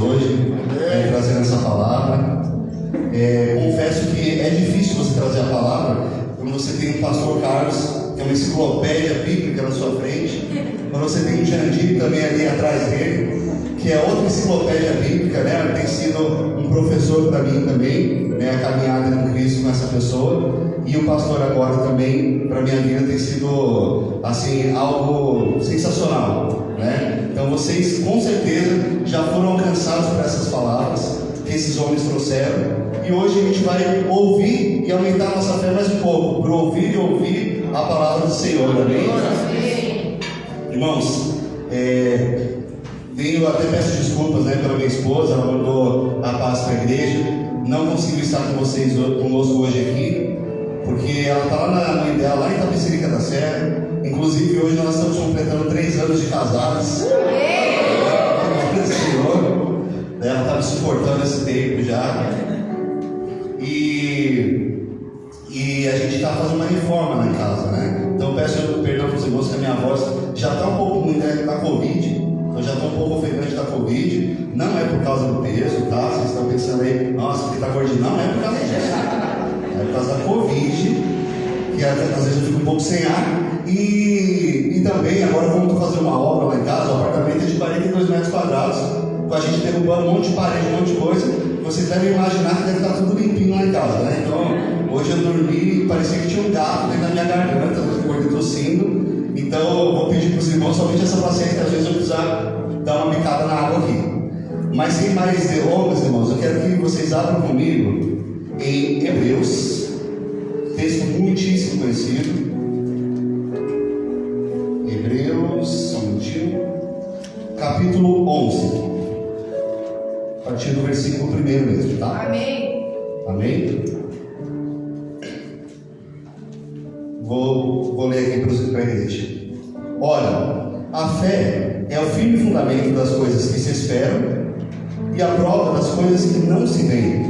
hoje, trazendo essa palavra. Confesso que é difícil você trazer a palavra quando você tem um pastor Carlos, que é uma enciclopédia bíblica na sua frente, quando você tem o Jandir também ali atrás dele, que é outra enciclopédia bíblica, né? Tem sido um professor para mim também, né? A caminhada com Cristo com essa pessoa. E o pastor agora também, para minha vida, tem sido assim, algo sensacional, né? Então vocês com certeza já foram alcançados por essas palavras que esses homens trouxeram. E hoje a gente vai ouvir e aumentar a nossa fé mais um pouco, para ouvir e ouvir a palavra do Senhor, amém? Irmãos, até peço desculpas, né, pela minha esposa, ela mandou a paz para a igreja, não consegui estar com vocês conosco hoje aqui, porque ela está lá na mãe dela, lá em Itapecerica da Serra. Inclusive hoje nós estamos completando 3 anos de casados. Senhor, ela está me suportando esse tempo já. E a gente está fazendo uma reforma na casa, né? Então peço perdão para os irmãos que a minha voz já está um pouco ruim da Covid. Eu já estou um pouco ofegante da Covid. Não é por causa do peso, tá? Vocês estão pensando aí, nossa, porque está gordinho. Não é por causa disso. É por causa da Covid, que às vezes eu fico um pouco sem ar. E também, agora como estou fazendo uma obra lá em casa, o apartamento é de 42 metros quadrados, com a gente derrubando um monte de parede, um monte de coisa. Vocês devem imaginar que deve estar tudo limpinho lá em casa, né? Então, hoje eu dormi e parecia que tinha um gato dentro da minha garganta, eu acordei tossindo. Então, eu vou pedir para os irmãos somente essa paciência, que às vezes eu precisar dar uma picada na água aqui. Mas sem mais delongas, irmãos, eu quero que vocês abram comigo em Hebreus, texto muitíssimo conhecido. Hebreus, capítulo 11, a partir do versículo 1 mesmo, tá? Amém. Amém? Vou ler aqui para a igreja. Ora, a fé é o firme fundamento das coisas que se esperam e a prova das coisas que não se veem,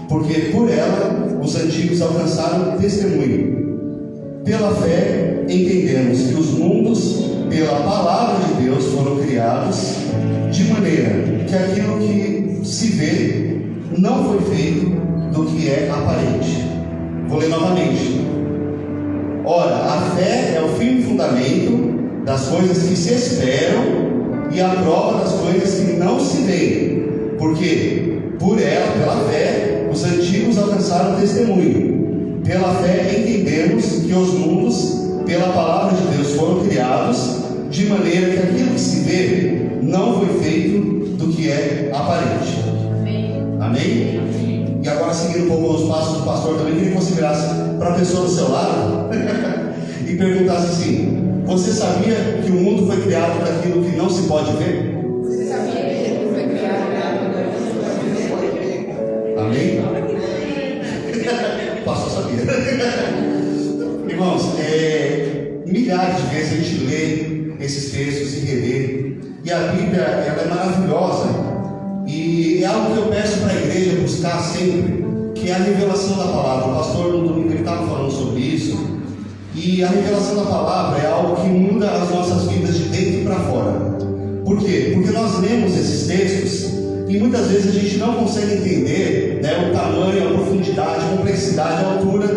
porque por ela os antigos alcançaram testemunho. Pela fé entendemos que os mundos, pela palavra de Deus, foram criados, de maneira que aquilo que se vê não foi feito do que é aparente. Vou ler novamente. Ora, a fé é o firme fundamento das coisas que se esperam e a prova das coisas que não se veem, porque por ela, pela fé, os antigos alcançaram testemunho. Pela fé entendemos que os mundos, pela palavra de Deus, foram criados, de maneira que aquilo que se vê não foi feito do que é aparente. Amém? E agora, seguindo um pouco os passos do pastor, também queria que você virasse para a pessoa do seu lado e perguntasse assim: você sabia que o mundo foi criado daquilo que não se pode ver? Você sabia que o mundo foi criado daquilo que não se pode ver? Amém? O pastor sabia. Irmãos, milhares de vezes a gente lê esses textos e relê, e a Bíblia, ela é maravilhosa, e é algo que eu peço para a igreja buscar sempre, que é a revelação da palavra. O pastor no domingo ele estava falando sobre isso, e a revelação da palavra é algo que muda as nossas vidas de dentro para fora. Por quê? Porque nós lemos esses textos e muitas vezes a gente não consegue entender, né, o tamanho, a profundidade, a complexidade, a altura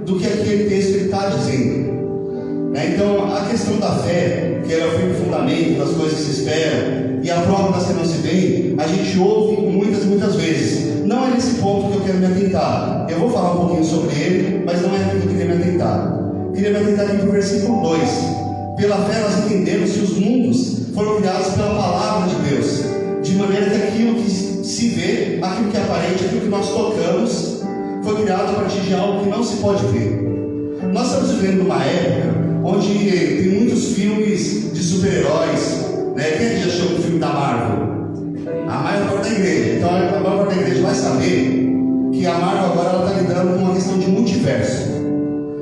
do que aquele texto está dizendo. Então, a questão da fé, que é o firme fundamento das coisas que se esperam e a prova das que não se veem, a gente ouve muitas vezes. Não é nesse ponto que eu quero me atentar. Eu vou falar um pouquinho sobre ele, mas não é aqui que eu queria me atentar. Eu queria me atentar aqui para o versículo 2. Pela fé nós entendemos que os mundos foram criados pela palavra de Deus, de maneira que aquilo que se vê, aquilo que é aparente, aquilo que nós tocamos, foi criado a partir de algo que não se pode ver. Nós estamos vivendo uma época onde tem muitos filmes de super-heróis, né? Quem é que já achou o filme da Marvel? A maior parte da igreja. Então a maior parte da igreja vai saber que a Marvel agora está lidando com uma questão de multiverso.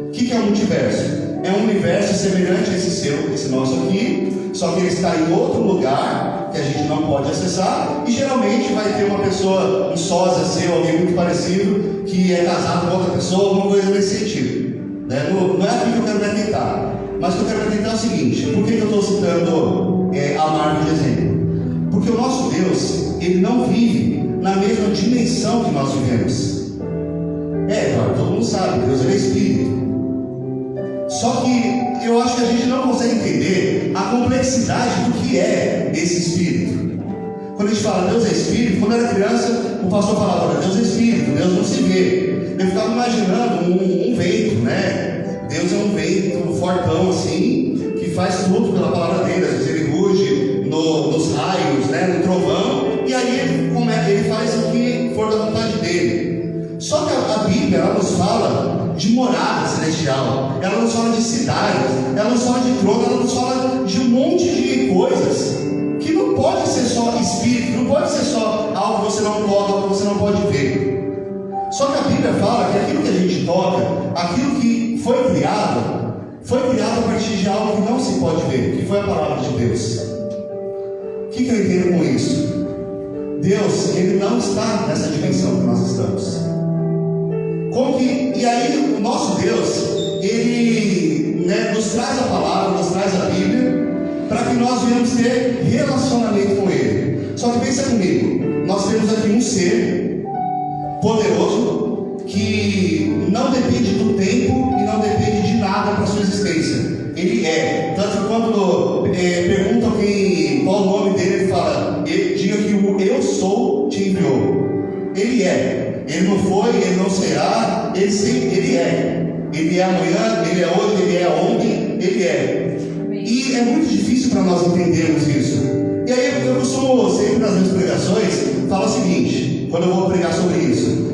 O que é o multiverso? É um universo semelhante a esse nosso aqui, só que ele está em outro lugar que a gente não pode acessar, e geralmente vai ter uma pessoa, um sósia seu, alguém muito parecido, que é casado com outra pessoa, alguma coisa nesse sentido. Não é aqui que eu quero me atentar, mas o que eu quero me atentar é o seguinte: por que eu estou citando a Marvel de exemplo? Porque o nosso Deus, ele não vive na mesma dimensão que nós vivemos. Claro, todo mundo sabe, Deus ele é Espírito. Só que eu acho que a gente não consegue entender a complexidade do que é esse Espírito. Quando a gente fala Deus é Espírito, quando eu era criança, o pastor falava, Deus é Espírito, Deus não se vê. Eu ficava imaginando um vento, né? Deus é um vento fortão assim, que faz tudo pela palavra dele. Às vezes ele ruge nos raios, né? No trovão, e aí ele faz o que for da vontade dele. Só que a Bíblia, ela nos fala de morada celestial, ela nos fala de cidades, ela nos fala de trono, ela nos fala de um monte de coisas que não pode ser só espírito, não pode ser só algo que você não toca, algo que você não pode ver. Só que a Bíblia fala que aquilo que a gente toca, aquilo que foi criado a partir de algo que não se pode ver, que foi a palavra de Deus. O que eu entendo com isso? Deus, ele não está nessa dimensão que nós estamos. E aí o nosso Deus, ele nos traz a palavra, nos traz a Bíblia, para que nós venhamos ter relacionamento com ele. Só que pensa comigo, nós temos aqui um ser poderoso que não depende do tempo e não depende de nada para a sua existência. Ele é, tanto que quando perguntam qual o nome dele, ele fala, diga que o eu sou te enviou. Ele é. Ele não foi, ele não será, ele é. Ele é amanhã, ele é hoje, ele é ontem, ele é. E é muito difícil para nós entendermos isso. E aí eu costumo sempre nas minhas pregações falar o seguinte, quando eu vou pregar sobre isso.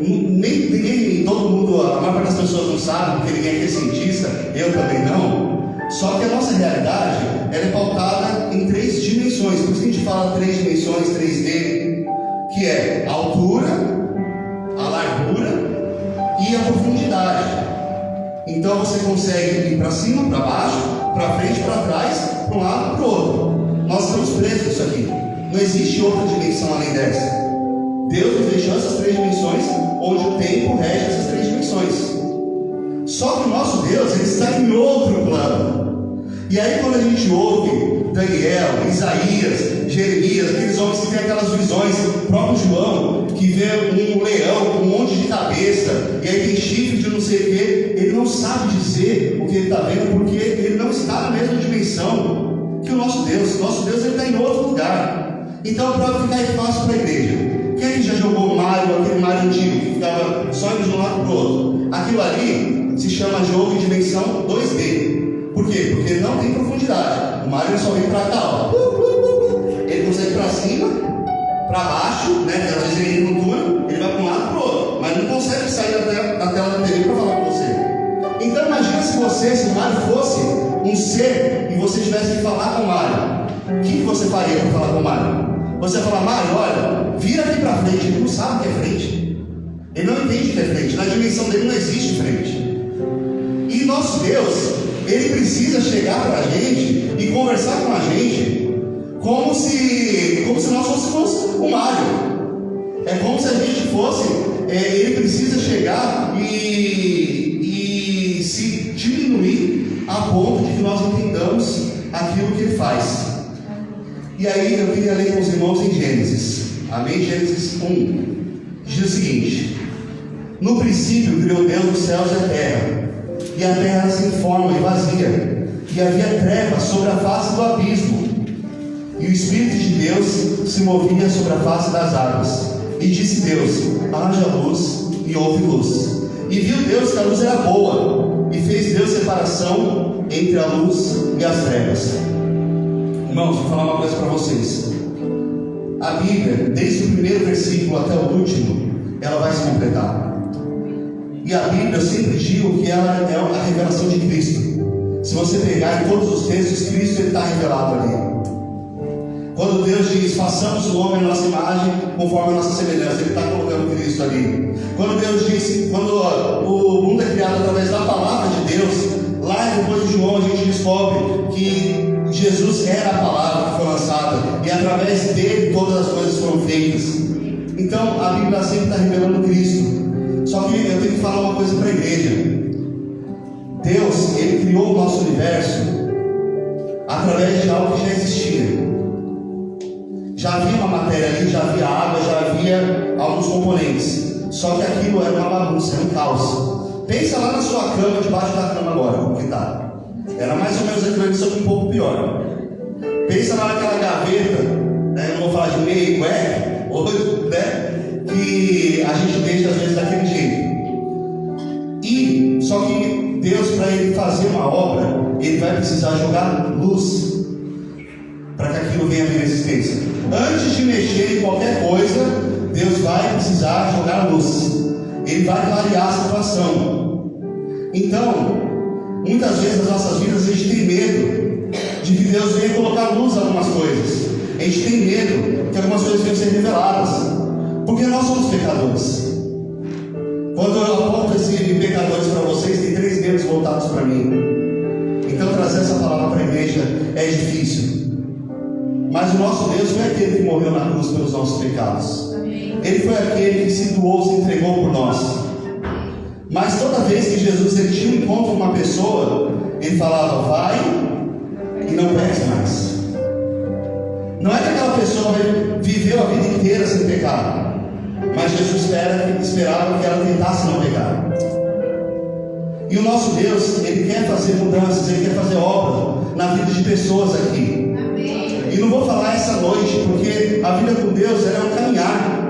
Ninguém, todo mundo, a maior parte das pessoas não sabe, porque ninguém aqui é cientista, eu também não. Só que a nossa realidade, ela é pautada em 3 dimensões. Por isso que a gente fala 3 dimensões, 3D. Que é a altura, a largura e a profundidade. Então você consegue ir para cima, para baixo, para frente, para trás, para um lado, para o outro. Nós estamos presos nisso aqui. Não existe outra dimensão além dessa. Deus nos deixou essas 3 dimensões, onde o tempo rege essas 3 dimensões. Só que o nosso Deus, ele está em outro plano. E aí quando a gente ouve Daniel, Isaías, Jeremias, aqueles homens que têm aquelas visões, o próprio João, que vê um leão com um monte de cabeça, e aí tem chifre de não sei o que, ele não sabe dizer o que ele está vendo, porque ele não está na mesma dimensão que o nosso Deus. Nosso Deus ele está em outro lugar. Então, para ficar fácil para a igreja, quem já jogou Mario, aquele Mario antigo, que ficava só indo de um lado para o outro? Aquilo ali se chama jogo de dimensão 2D. Por quê? Porque não tem profundidade. O Mario só vem para cá, ó. Ele consegue ir para cima, para baixo, né? Às vezes ele entra no túnel, ele vai para um lado e para o outro, mas não consegue sair da tela da TV para falar com você. Então imagina se o Mario fosse um ser e você tivesse que falar com o Mario. O que você faria para falar com o Mario? Você vai falar, Mario, olha, vira aqui para frente. Ele não sabe o que é frente. Ele não entende o que é frente. Na dimensão dele não existe frente. E nosso Deus, ele precisa chegar para a gente e conversar com a gente como se nós fôssemos o Mario. É como se a gente fosse, ele precisa chegar e se diminuir a ponto de que nós entendamos aquilo que ele faz. E aí eu queria ler com os irmãos em Gênesis. Amém? Gênesis 1. Diz o seguinte: no princípio criou Deus os céus e a terra. E a terra era sem forma e vazia, e havia trevas sobre a face do abismo, e o Espírito de Deus se movia sobre a face das águas. E disse Deus: haja luz, e houve luz. E viu Deus que a luz era boa, e fez Deus separação entre a luz e as trevas. Irmãos, vou falar uma coisa para vocês. A Bíblia, desde o primeiro versículo até o último, ela vai se completar. E a Bíblia, eu sempre digo que ela é a revelação de Cristo. Se você pegar em todos os textos, Cristo está revelado ali. Quando Deus diz, façamos o homem a nossa imagem, conforme a nossa semelhança, Ele está colocando Cristo ali. Quando Deus diz, quando o mundo é criado através da palavra de Deus, lá depois de João a gente descobre que Jesus era a palavra que foi lançada, e através dele todas as coisas foram feitas. Então a Bíblia sempre está revelando Cristo. Só que eu tenho que falar uma coisa para a igreja. Deus, Ele criou o nosso universo através de algo que já existia. Já havia uma matéria ali, já havia água, já havia alguns componentes. Só que aquilo era uma bagunça, era um caos. Pensa lá na sua cama, debaixo da cama agora, como que tá. Era mais ou menos aquilo ali, só que um pouco pior. Pensa lá naquela gaveta, né? Eu não vou falar de meio, né? Que a gente deixa às vezes daquele jeito. E só que Deus, para Ele fazer uma obra, Ele vai precisar jogar luz para que aquilo venha a ter existência. Antes de mexer em qualquer coisa, Deus vai precisar jogar luz. Ele vai clarear a situação. Então, muitas vezes nas nossas vidas a gente tem medo de que Deus venha colocar luz em algumas coisas. A gente tem medo que algumas coisas venham ser reveladas, porque nós somos pecadores. Quando eu aponto esse pecadores para vocês, tem 3 dedos voltados para mim. Então trazer essa palavra para a igreja é difícil. Mas o nosso Deus foi aquele que morreu na cruz pelos nossos pecados. Ele foi aquele que se doou, se entregou por nós. Mas toda vez que Jesus ele tinha um encontro com uma pessoa, ele falava: vai e não peques mais. Não é que aquela pessoa viveu a vida inteira sem pecar, mas Jesus esperava que ela tentasse não pecar. E o nosso Deus, Ele quer fazer mudanças, Ele quer fazer obras na vida de pessoas aqui. E não vou falar essa noite, porque a vida com Deus ela é um caminhar.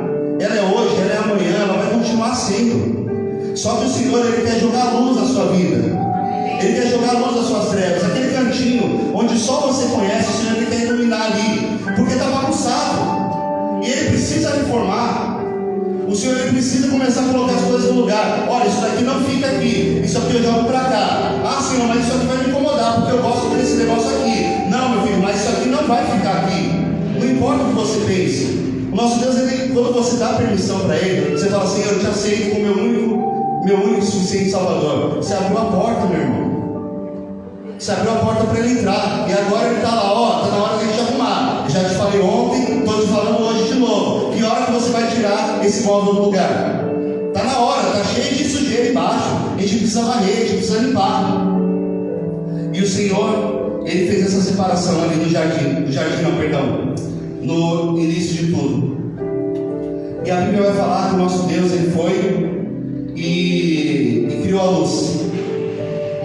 Ela é hoje, ela é amanhã, ela vai continuar sendo. Só que o Senhor, Ele quer jogar luz na sua vida. Ele quer jogar luz nas suas trevas. Aquele cantinho onde só você conhece, o Senhor Ele quer iluminar ali, porque está bagunçado. E Ele precisa reformar. O Senhor Ele precisa começar a colocar as coisas no lugar. Olha, isso daqui não fica aqui, isso aqui eu jogo para cá. Ah, Senhor, mas isso aqui vai me incomodar, porque eu gosto desse negócio aqui. Não, meu filho, mas isso aqui não vai ficar aqui. Não importa o que você pense. O nosso Deus, ele, quando você dá permissão para Ele, você fala assim: eu te aceito como meu único e suficiente Salvador. Você abriu a porta, meu irmão. Você abriu a porta para Ele entrar. E agora Ele está lá, ó, está na hora de a gente arrumar. Eu já te falei ontem, estou te falando hoje de novo. Que hora que você vai tirar esse móvel do lugar? Está na hora, está cheio de sujeira embaixo. A gente precisa varrer, a gente precisa limpar. E o Senhor, Ele fez essa separação ali no jardim, no início de tudo. E a Bíblia vai falar que o nosso Deus, Ele foi e criou a luz.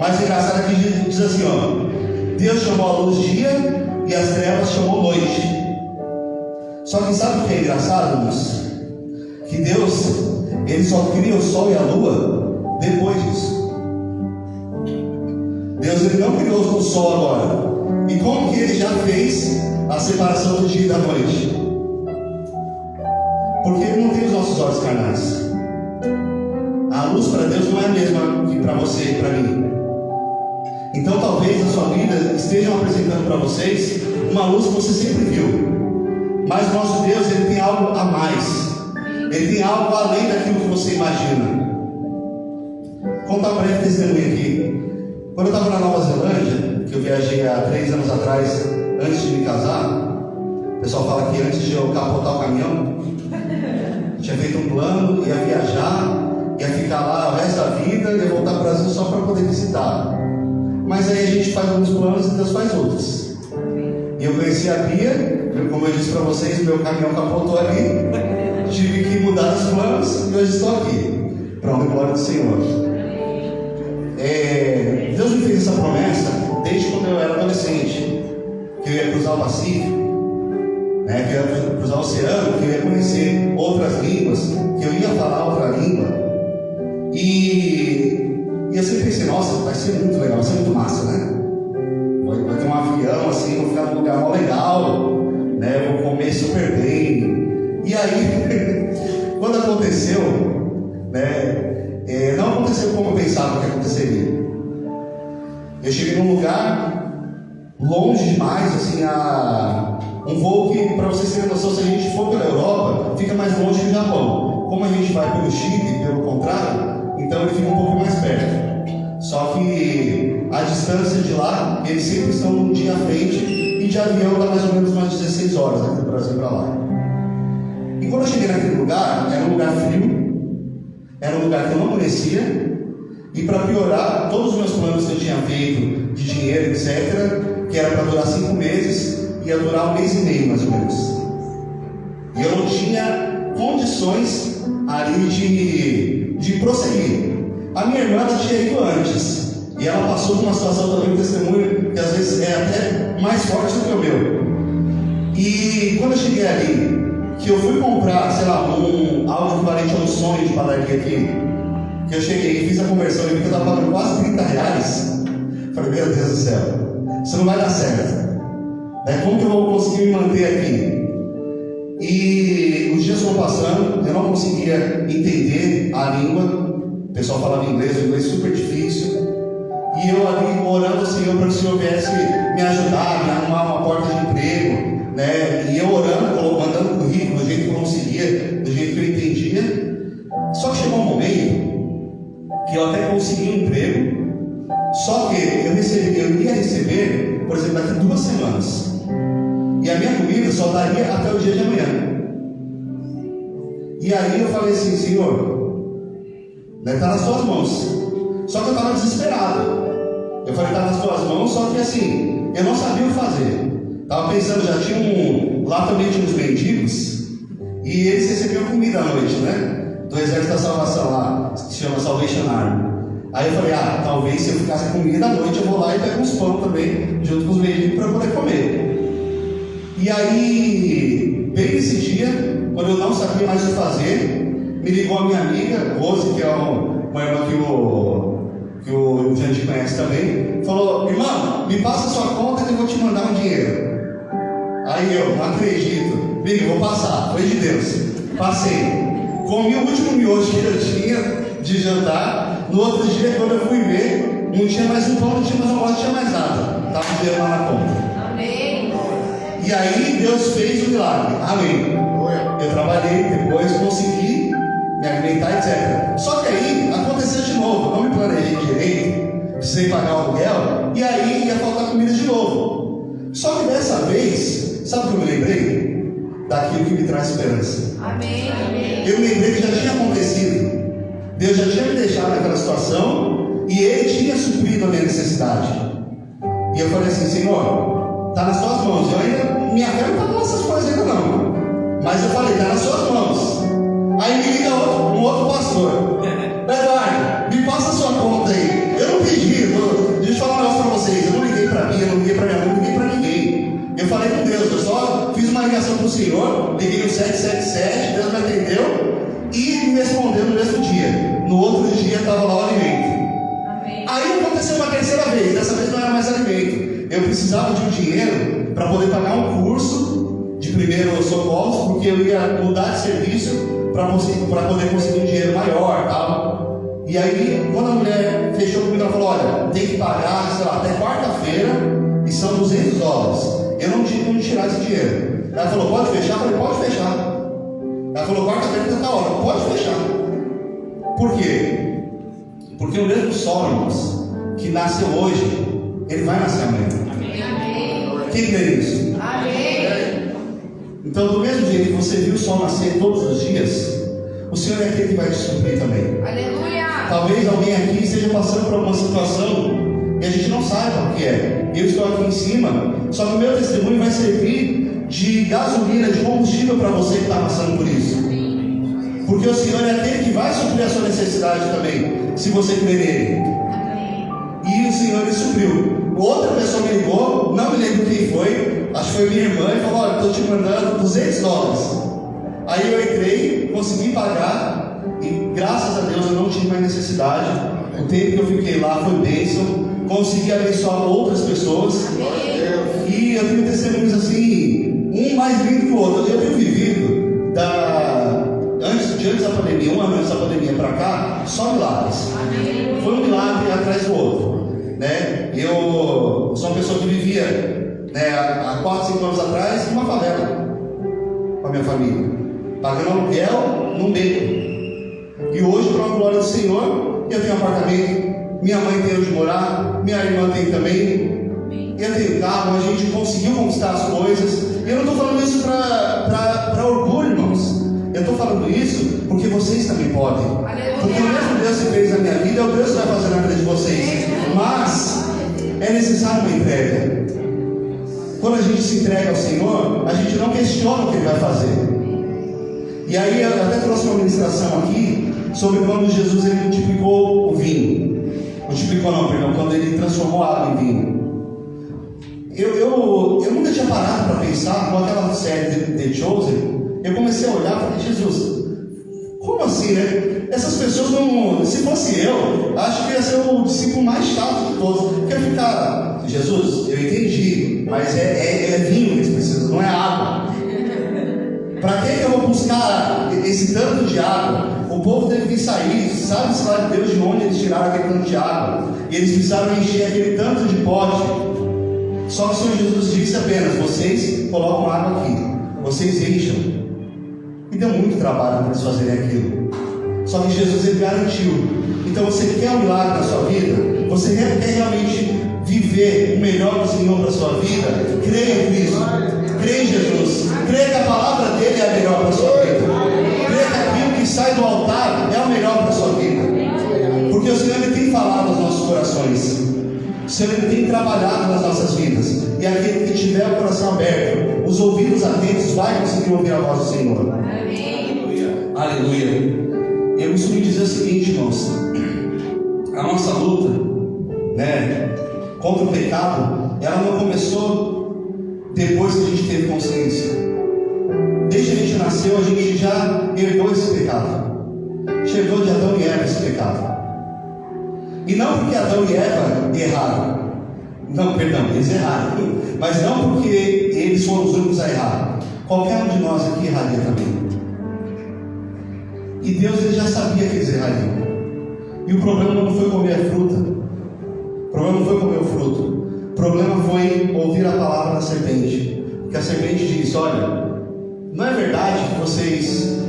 Mas o engraçado é que diz assim, ó: Deus chamou a luz dia e as trevas chamou noite. Só que sabe o que é engraçado, irmãos? Que Deus, Ele só cria o sol e a lua depois disso. Deus, Ele não criou o sol agora. E como que Ele já fez a separação do dia e da noite? Porque Ele não tem os nossos olhos carnais. A luz para Deus não é a mesma que para você e para mim. Então talvez na sua vida estejam apresentando para vocês uma luz que você sempre viu. Mas o nosso Deus, Ele tem algo a mais. Ele tem algo além daquilo que você imagina. Vou contar um breve testemunho aqui. Quando eu estava na Nova Zelândia, que eu viajei há 3 anos atrás, antes de me casar, o pessoal fala que antes de eu capotar o caminhão, tinha feito um plano, ia viajar, ia ficar lá o resto da vida, ia voltar para o Brasil só para poder visitar. Mas aí a gente faz alguns planos e Deus faz outros. E eu conheci a Bia, como eu disse para vocês, meu caminhão capotou ali, tive que mudar os planos e hoje estou aqui, para a glória do Senhor. Deus me fez essa promessa desde quando eu era adolescente, que eu ia cruzar o Pacífico, né, que eu ia cruzar o oceano, que eu ia conhecer outras línguas, que eu ia falar outra língua. E eu sempre pensei: nossa, vai ser muito legal, vai ser muito massa, né? Vai ter um avião assim, vou ficar num lugar mó legal, né? Vou comer super bem. E aí, quando aconteceu, né? Não aconteceu como eu pensava que aconteceria. Eu cheguei num lugar longe demais, assim, um voo que, para vocês terem noção, se a gente for pela Europa, fica mais longe que o Japão. Como a gente vai pelo Chile, pelo contrário, então ele fica um pouco mais perto. Só que a distância de lá, eles sempre estão um dia à frente, e de avião dá mais ou menos umas 16 horas aqui do Brasil para lá. E quando eu cheguei naquele lugar, era um lugar frio, era um lugar que eu não conhecia, e para piorar, todos os meus planos que eu tinha feito de dinheiro, etc., que era para durar 5 meses, ia durar 1 mês e meio mais ou menos. condições ali de prosseguir. A minha irmã ela tinha ido antes, e ela passou por uma situação também, um testemunho, que às vezes é até mais forte do que o meu. E quando eu cheguei ali, que eu fui comprar, sei lá, algo equivalente a um sonho de padaria aqui, que eu cheguei e fiz a conversão e vi que eu estava pagando quase R$30. Falei, meu Deus do céu, isso não vai dar certo. Como que eu vou conseguir me manter aqui? E os dias foram passando, eu não conseguia entender a língua. O pessoal falava inglês, o inglês super difícil. E eu ali orando ao Senhor para que o Senhor viesse me ajudar, me arrumar uma porta de emprego, né? E eu orando, mandando currículo do jeito que eu conseguia, do jeito que eu entendia. Só que chegou um momento que eu até consegui um emprego. Só que eu ia receber, por exemplo, daqui 2 semanas. E a minha comida só daria até o dia de amanhã. E aí eu falei assim, Senhor, está nas tuas mãos. Só que eu estava desesperado. Eu falei, está nas tuas mãos, só que assim, eu não sabia o que fazer. Estava pensando, já tinha lá também tinha uns mendigos, e eles recebiam comida à noite, né? Do Exército da Salvação lá, que se chama Salvation Army. Aí eu falei, talvez se eu ficasse com comida à noite, eu vou lá e pego uns pão também, junto com os mendigos, para poder comer. E aí, bem nesse dia, quando eu não sabia mais o que fazer, me ligou a minha amiga, Rose, que é uma irmã que o Jandir conhece também, falou, irmã, me passa a sua conta que eu vou te mandar um dinheiro. Aí eu, não acredito, Big, vou passar, foi de Deus. Passei, comi o último miojo que eu tinha de jantar. No outro dia, quando eu fui ver, não tinha mais um pão, não tinha mais uma loja, não tinha mais nada. Estava o dinheiro lá na conta. Amém. E aí Deus fez o milagre. Amém. Eu trabalhei, depois consegui me alimentar, etc. Só que aí aconteceu de novo. Não me planejei direito, precisei pagar o aluguel, e aí ia faltar comida de novo. Só que dessa vez, sabe o que eu me lembrei? Daquilo que me traz esperança. Amém. Eu me lembrei que já tinha acontecido. Deus já tinha me deixado naquela situação e Ele tinha suprido a minha necessidade. E eu falei assim, Senhor, está nas tuas mãos. Eu ainda, minha fé não está com essas coisas ainda não. Mas eu falei, está nas suas mãos. Aí me liga um outro pastor. Eduardo, me passa a sua conta aí. Eu não pedi, deixa eu falar um negócio para vocês. Eu não liguei para mim, eu não liguei para minha mãe, eu não liguei para ninguém. Eu falei com Deus, eu só fiz uma ligação para o Senhor, liguei o 777, Deus me atendeu e me respondeu no mesmo dia. No outro dia estava lá o alimento. Amém. Aí aconteceu uma terceira vez, dessa vez não era mais alimento. Eu precisava de um dinheiro para poder pagar um curso de primeiros socorros, porque eu ia mudar de serviço para poder conseguir um dinheiro maior, tal. E aí, quando a mulher fechou comigo, ela falou, olha, tem que pagar, sei lá, até quarta-feira, e são $200. Eu não tinha como tirar esse dinheiro. Ela falou, pode fechar? Eu falei, pode fechar. Ela falou, quarta-feira está a hora, pode fechar. Por quê? Porque o mesmo sol, irmãos, que nasceu hoje, ele vai nascer amanhã. Amém. Quem crê nisso? Amém. Então, do mesmo jeito que você viu o sol nascer todos os dias, o Senhor é aquele que vai te suprir também. Aleluia. Talvez alguém aqui esteja passando por alguma situação e a gente não saiba o que é. Eu estou aqui em cima, só que o meu testemunho vai servir de gasolina, de combustível para você que está passando por isso. Porque o Senhor é aquele que vai suprir a sua necessidade também, se você crer nele. E o Senhor lhe supriu. Outra pessoa me ligou, não me lembro quem foi, acho que foi minha irmã, e falou, olha, estou te mandando $200. Aí eu entrei, consegui pagar, e graças a Deus eu não tive mais necessidade. O tempo que eu fiquei lá foi bênção, consegui abençoar outras pessoas. E eu tenho testemunhos assim, um mais lindo que o outro. Eu tenho vivido antes da pandemia, um ano antes da pandemia para cá, só milagres. Foi um milagre atrás do outro, né? Eu sou uma pessoa que vivia, né, há 4, 5 anos atrás numa favela com a minha família, pagando aluguel num beco. E hoje, para a glória do Senhor, eu tenho apartamento, minha mãe tem onde morar, minha irmã tem também, eu tenho carro, a gente conseguiu conquistar as coisas. E eu não estou falando isso para orgulho, irmãos. Eu estou falando isso porque vocês também podem. Aleluia. Porque o mesmo Deus que fez na minha vida é o Deus que vai fazer na vida de vocês. Mas é necessário uma entrega. Quando a gente se entrega ao Senhor, a gente não questiona o que Ele vai fazer. E aí eu até trouxe uma ministração aqui sobre quando Jesus ele multiplicou o vinho. Multiplicou não, perdão, quando ele transformou a água em vinho. Eu nunca tinha parado para pensar com aquela série The Chosen. Eu comecei a olhar e falei, Jesus, como assim, né? Essas pessoas não. Se fosse eu, acho que ia ser o discípulo mais chato de todos. Porque eu ficar, Jesus, eu entendi, mas é vinho que eles precisam, não é água. Para que eu vou buscar esse tanto de água? O povo teve que sair, sabe-se lá de Deus de onde eles tiraram aquele tanto de água. E eles precisaram encher aquele tanto de pote. Só que o Senhor Jesus disse apenas, vocês colocam água aqui, vocês enchem. E deu muito trabalho para eles fazerem aquilo. Só que Jesus ele garantiu. Então você quer um milagre na sua vida? Você quer realmente viver o melhor do Senhor para a sua vida? Creia em Cristo, creia em Jesus, creia que a palavra dele é a melhor para a sua vida, creia que aquilo que sai do altar é o melhor para a sua vida. Porque o Senhor ele tem falado aos nossos corações, o Senhor ele tem trabalhado nas nossas vidas. E aquele que tiver o coração aberto, os ouvidos atentos, vai conseguir ouvir a voz do Senhor. Amém. Aleluia. Eu costumo dizer o seguinte, irmãos: a nossa luta, né, contra o pecado, ela não começou depois que a gente teve consciência. Desde que a gente nasceu, a gente já herdou esse pecado. Herdou de Adão e Eva esse pecado. E não porque Adão e Eva erraram. Não, perdão, eles erraram. Mas não porque eles foram os únicos a errar. Qualquer um de nós aqui erraria também. E Deus ele já sabia que eles errariam. E o problema não foi comer a fruta. O problema não foi comer o fruto. O problema foi ouvir a palavra da serpente. Que a serpente disse: olha, não é verdade que vocês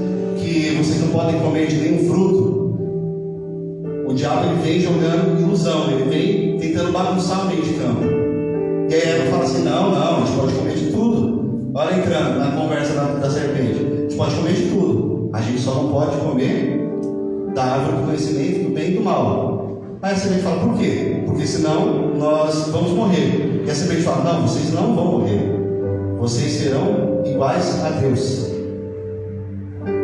não podem comer de nenhum fruto. O diabo ele vem jogando ilusão, ele vem tentando bagunçar o meio de campo. E aí Eva fala assim: não, a gente pode comer de tudo. Olha entrando na conversa da serpente. A gente pode comer de tudo. A gente só não pode comer da árvore do conhecimento do bem e do mal. Aí a serpente fala: por quê? Porque senão nós vamos morrer. E a serpente fala: não, vocês não vão morrer. Vocês serão iguais a Deus.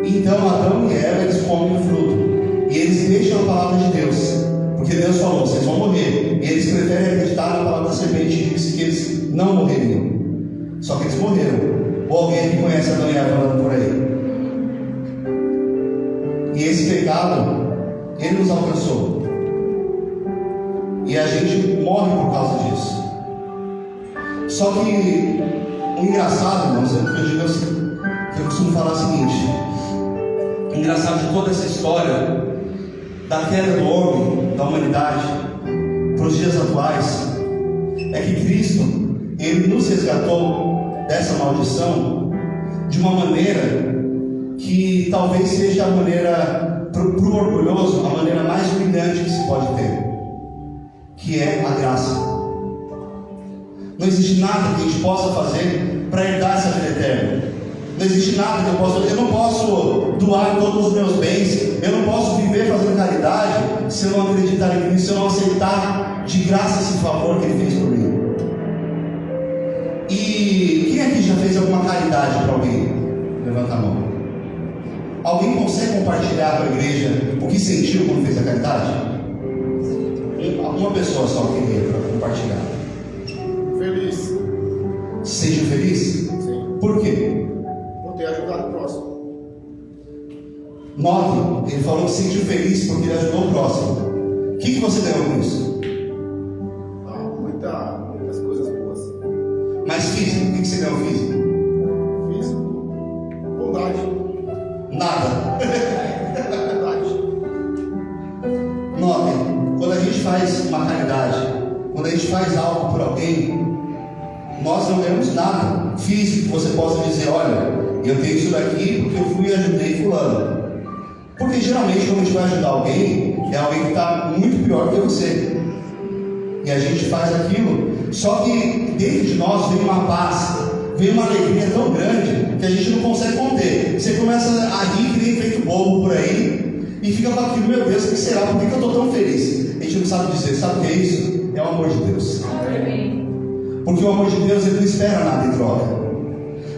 Então Adão e Eva eles comem o fruto. E eles deixam a palavra de Deus. Porque Deus falou: vocês vão morrer. E eles preferem acreditar na palavra da serpente que disse que eles não morreriam. Só que eles morreram. Ou alguém que conhece Adão e Eva falando por aí. E esse pecado, ele nos alcançou. E a gente morre por causa disso. Só que o engraçado, irmãos, é que eu digo assim, que eu costumo falar o seguinte: o engraçado de toda essa história da queda do homem, da humanidade, para os dias atuais, é que Cristo, ele nos resgatou dessa maldição de uma maneira que talvez seja a maneira, para o orgulhoso, a maneira mais humilhante que se pode ter, que é a graça. Não existe nada que a gente possa fazer para herdar essa vida eterna. Não existe nada que eu possa fazer. Eu não posso doar todos os meus bens. Eu não posso viver fazendo caridade se eu não acreditar em Cristo, se eu não aceitar de graça esse favor que Ele fez por mim. E quem aqui já fez alguma caridade para alguém? Levanta a mão. Alguém consegue compartilhar com a igreja o que sentiu quando fez a caridade? Uma pessoa só queria compartilhar. Feliz. Se sentiu feliz? Sim. Por quê? Por ter ajudado o próximo. Note, ele falou que se sentiu feliz porque ele ajudou o próximo. O que você ganhou com isso? Muitas coisas boas. Mas físico, o que você ganhou físico? Físico. Bondade. Nada. Bondade. Note, quando a gente faz uma caridade, quando a gente faz algo por alguém, nós não ganhamos nada físico que você possa dizer: olha, eu tenho isso daqui porque eu fui e ajudei fulano. Porque geralmente quando a gente vai ajudar alguém, é alguém que está muito pior que você. E a gente faz aquilo. Só que dentro de nós vem uma paz, vem uma alegria tão grande que a gente não consegue conter. Você começa a rir que nem feito bobo por aí e fica com aquilo: meu Deus, o que será? Por que eu estou tão feliz? A gente não sabe dizer. Sabe o que é isso? É o amor de Deus. Porque o amor de Deus ele não espera nada em troca.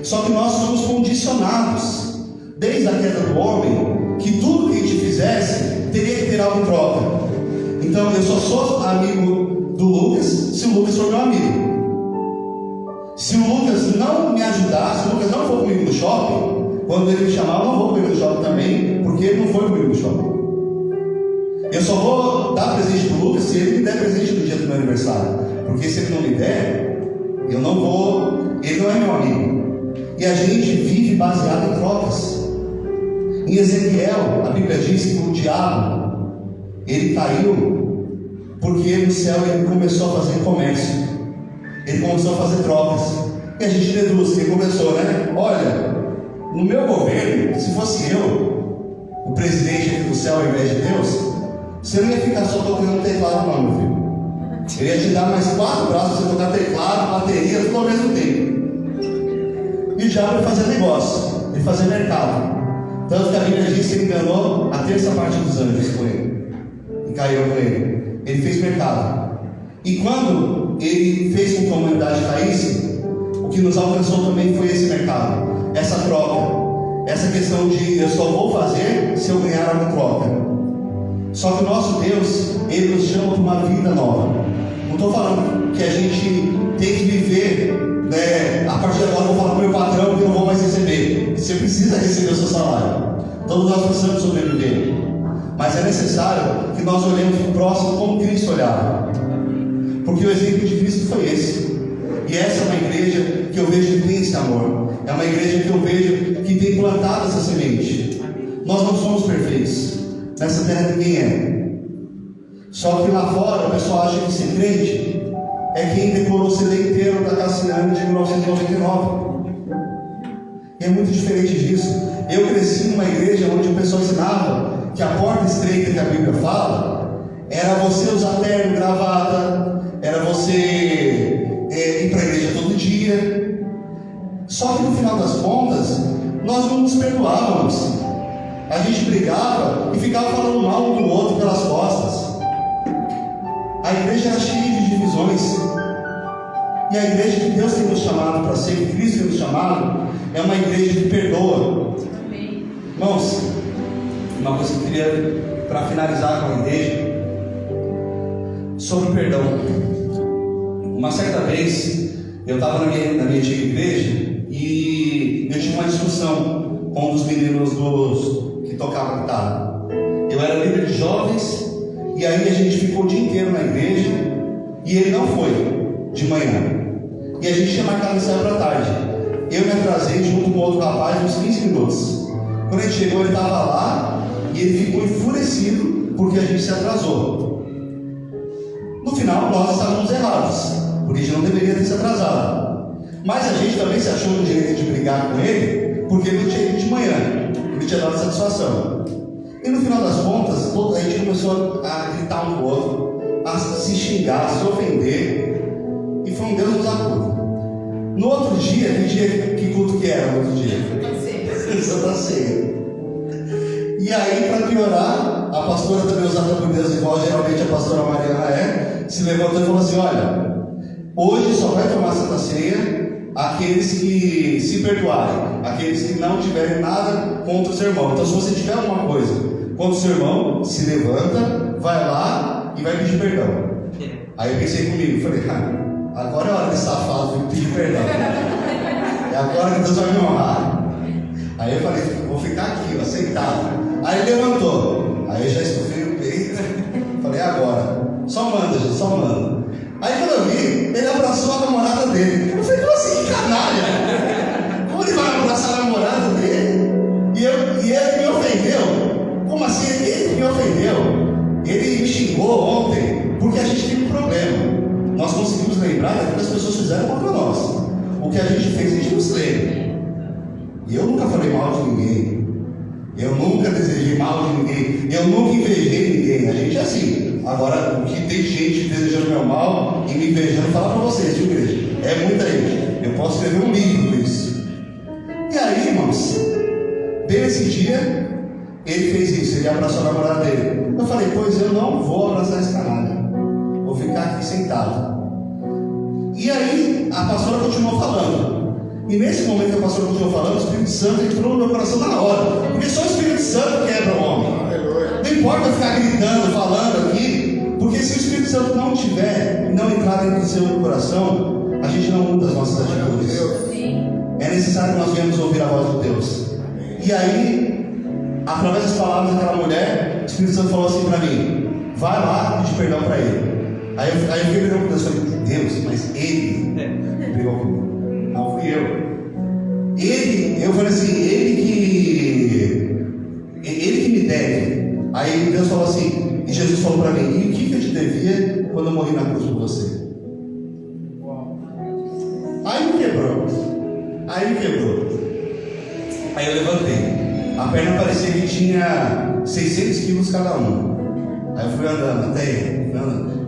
Só que nós somos condicionados desde a queda do homem que tudo que a gente fizesse teria que ter algo em troca. Então eu só sou amigo do Lucas se o Lucas for meu amigo. Se o Lucas não me ajudar, se o Lucas não for comigo no shopping, quando ele me chamar, eu não vou comigo no shopping também, porque ele não foi comigo no shopping. Eu só vou dar presente para o Lucas se ele me der presente no dia do meu aniversário. Porque se ele não me der, eu não vou, ele não é meu amigo. E a gente vive baseado em trocas. Em Ezequiel, a Bíblia diz que o diabo, ele caiu porque no céu ele começou a fazer comércio. Ele começou a fazer trocas. E a gente deduz que ele começou, né? Olha, no meu governo, se fosse eu, o presidente aqui do céu ao invés de Deus, você não ia ficar só tocando teclado não, meu filho. Eu ia te dar mais 4 braços para você tocar teclado, bateria, tudo ao mesmo tempo. E o diabo ia fazer negócio, ia fazer mercado. Tanto que a Bíblia diz que ele enganou a terça parte dos anjos com ele. E caiu com ele. Ele fez mercado. E quando ele fez com que a humanidade caísse, o que nos alcançou também foi esse mercado. Essa troca. Essa questão de eu só vou fazer se eu ganhar algo em troca. Só que o nosso Deus, Ele nos chama para uma vida nova. Não estou falando que a gente tem que viver, né? A partir de agora eu vou falar para o meu patrão que eu não vou mais receber. Você precisa receber o seu salário. Todos nós precisamos sobreviver. Mas é necessário que nós olhemos para o próximo como Cristo olhava. Porque o exemplo de Cristo foi esse. E essa é uma igreja que eu vejo que tem esse amor. É uma igreja que eu vejo que tem plantado essa semente. Nós não somos perfeitos. Nessa terra ninguém é. Só que lá fora o pessoal acha que ser crente é quem decorou o CD inteiro da Cassiane de 1999. E é muito diferente disso. Eu cresci numa igreja onde o pessoal ensinava que a porta estreita que a Bíblia fala era você usar terno, gravata, era você ir para a igreja todo dia. Só que no final das contas nós não nos perdoávamos. A gente brigava e ficava falando mal um do outro pelas costas. A igreja era cheia de divisões. E a igreja que Deus tem nos chamado para ser, que Cristo tem nos chamado, é uma igreja que perdoa. Amém. Irmãos, uma coisa que eu queria, para finalizar com a igreja, sobre perdão. Uma certa vez, eu estava na minha antiga igreja e eu tive uma discussão com um dos meninos que tocava guitarra. Eu era líder de jovens. E aí a gente ficou o dia inteiro na igreja e ele não foi de manhã. E a gente tinha marcado de sair para tarde. Eu me atrasei junto com outro rapaz uns 15 minutos. Quando ele chegou, ele estava lá e ele ficou enfurecido porque a gente se atrasou. No final, nós estávamos errados, porque a gente não deveria ter se atrasado. Mas a gente também se achou no direito de brigar com ele porque ele não tinha ido de manhã, ele tinha dado satisfação. E no final das contas, a gente começou a gritar um com o outro, a se xingar, a se ofender, e foi um Deus nos acuda. No outro dia, que culto que era no outro dia? Santa Ceia. E aí, para piorar, a pastora também usada por Deus, igual geralmente a pastora Mariana se levantou e falou assim: olha, hoje só vai tomar Santa Ceia aqueles que se perdoarem, aqueles que não tiverem nada contra o seu irmão. Então, se você tiver alguma coisa contra o seu irmão, se levanta, vai lá e vai pedir perdão. Aí eu pensei comigo, falei, agora é hora de safado pedir perdão. É agora que Deus vai me honrar. Aí eu falei, vou ficar aqui, ó, sentado. Aí ele levantou. Aí eu já estufei o peito. Falei, agora, só manda, gente, só manda. Aí quando eu vi, ele abraçou a namorada dele. Eu falei, como assim, que canalha? Como ele vai abraçar a namorada dele? E ele me ofendeu. Como assim? Ele me ofendeu. Ele me xingou ontem, porque a gente tem um problema. Nós conseguimos lembrar daquilo que as pessoas fizeram contra nós. O que a gente fez, a gente nos lembra. E eu nunca falei mal de ninguém. Eu nunca desejei mal de ninguém. Eu nunca invejei ninguém. A gente é assim. Agora, o que tem gente desejando meu mal e me invejando, falar para vocês, viu, igreja? É muita gente. Eu posso escrever um livro com isso. E aí, irmãos, bem esse dia, ele fez isso. Ele abraçou a namorada dele. Eu falei, pois eu não vou abraçar esse canalha. Vou ficar aqui sentado. E aí, a pastora continuou falando. E nesse momento que o pastor continuou falando, o Espírito Santo entrou no meu coração na hora. Porque só o Espírito Santo quebra o homem. Não importa ficar gritando, falando aqui, porque se o Espírito Santo não tiver, não entrar dentro do seu coração, a gente não muda as nossas atitudes. É necessário que nós venhamos ouvir a voz de Deus. E aí, através das palavras daquela mulher, o Espírito Santo falou assim para mim: vai lá pedir perdão para ele. Aí eu fiquei perdão com Deus, falei: Deus, mas ele brigou comigo, não fui eu. Eu falei assim, ele que me deve. Aí Deus falou assim, e Jesus falou para mim: e o que eu te devia quando eu morri na cruz por você? Aí me quebrou. Aí eu levantei. A perna parecia que tinha 600 quilos cada um. Aí eu fui andando até ele,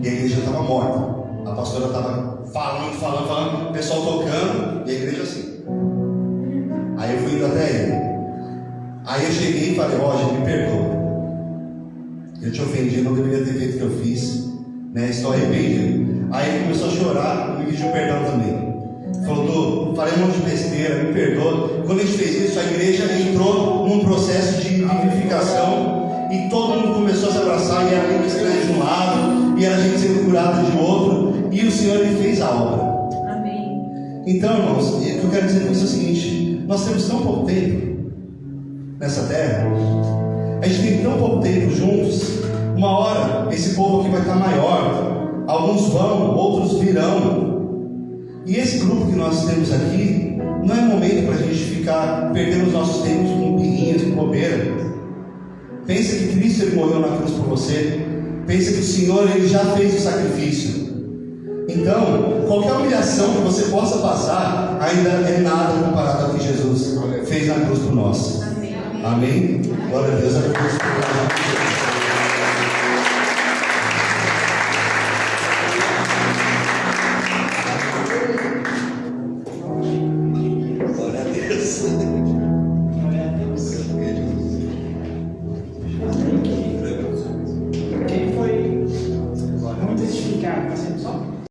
e a igreja estava morta. A pastora estava falando, o pessoal tocando, e a igreja assim. Aí eu fui indo até ele. Aí eu cheguei e falei: Roger, me perdoa. Eu te ofendi, não deveria ter feito o que eu fiz, né? Estou arrependido. Aí ele começou a chorar e me pediu perdão também. Falou: falei um monte de besteira, me perdoa. Quando a gente fez isso, a igreja entrou num processo de vivificação e todo mundo começou a se abraçar, e era língua estranha de um lado, e era gente sendo curada de outro, e o Senhor ele fez a obra. Amém. Então, irmãos, o que eu quero dizer com isso é o seguinte: nós temos tão pouco tempo nessa terra, a gente tem tão pouco tempo juntos. Uma hora esse povo aqui vai estar maior, alguns vão, outros virão. E esse grupo que nós temos aqui não é momento para a gente ficar perdendo os nossos tempos com birrinhas, com bobeira. Pensa que Cristo ele morreu na cruz por você. Pensa que o Senhor ele já fez o sacrifício. Então, qualquer humilhação que você possa passar ainda é nada comparado ao que Jesus fez na cruz por nós. Amém? Glória a Deus.